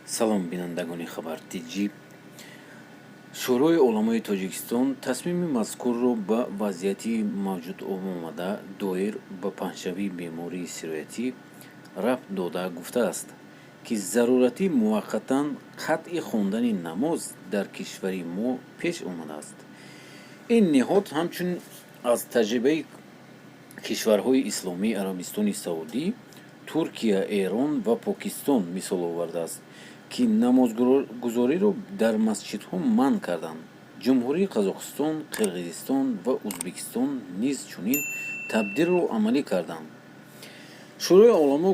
салом бинандагони хабар-тиҷи. Шӯрои уламои Тоҷикистон тасмими мазкурро ба вазъияти мавҷуд омада доир ба паҳншавии бемории сироятӣ рабт дода гуфтааст, ки зарурати муваққатан қатъи хондани намоз дар кишвари мо пеш омадааст. Ин ниҳод ҳамчунин аз таҷрибаи кишварҳои Исломии Арабистони Саудӣ, Туркия, Эрон ва Покистон мисол овардааст, ки намозгузориро дар масҷидҳо манъ карданд. Ҷумҳурии Қазоқистон, Қирғизистон ва Узбекистон низ чунин табдилро амалӣ карданд. Шӯрои уламо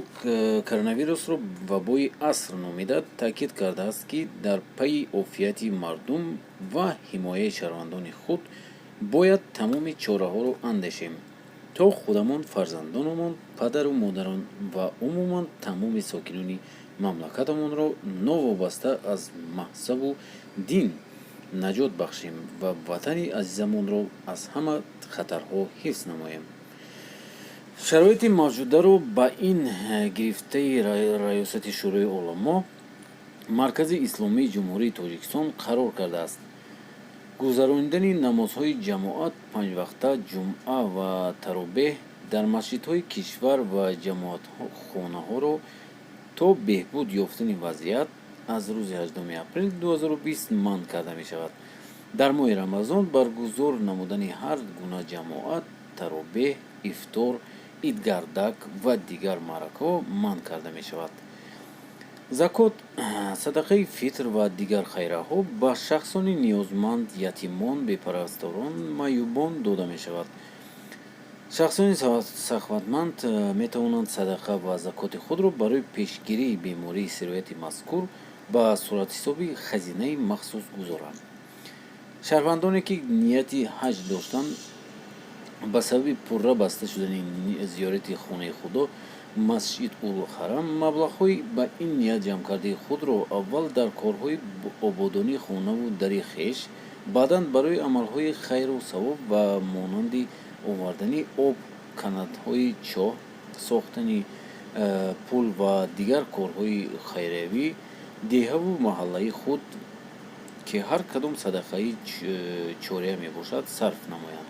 коронавирусро вабои аср номида таъкид кардааст, ки дар пайи офияти мардум ва ҳимояи шаҳрвандони худ бояд тамоми чораҳоро андешем, то худамон, фарзандонамон, падару модарон ва умуман тамоми сокинони мамлакатамонро новобаста аз маҳсабу дин наҷот бахшем ва ватани азизамонро аз ҳама хатарҳо ҳифз намоем. шароити мавҷударо ба ин гирифтаи раёсати шӯрои уламо Маркази Исломии Ҷумҳурии Тоҷикистон қарор кардааст. гузарондани намозҳои ҷамоат панҷвақта, ҷумъа ва таробеҳ дар масҷидҳои кишвар ва ҷамоатхонаҳоро то беҳбуд ёфтани вазъият аз рӯзи 18 апрел 2020 манъ карда мешавад. дар моҳи рамазон баргузор намудани ҳар гуна ҷамоат, таробеҳ, ифтор, идгардак ва дигар маъракаҳо манъ карда мешавад. закот, садақаи фитр ва дигар хайраҳо ба шахсони ниёзманд, ятимон, бепаравастдорон, маъюбон дода мешавад. шахсони сахватманд метавонанд садақа ва закоти худро барои пешгирии бемории сирояти мазкур ба суратҳисоби хазинаи махсус гузоранд. шаҳрвандоне ки нияти ҳаҷ доштанд, ба сабаби пурра баста шудани зиёрати хонаи худо Масҷидулхарам маблағҳои ба ин ният ҷамъкардаи худро аввал дар корҳои ободонии хонаву дари хеш, баъдан барои амалҳои хайру савоб ва монанди овардани об, канатҳои чоҳ, сохтани пул ва дигар корҳои хайриявӣ деҳаву маҳаллаи худ, ки ҳар кадом садақаи чория мебошад, сарф намоянд.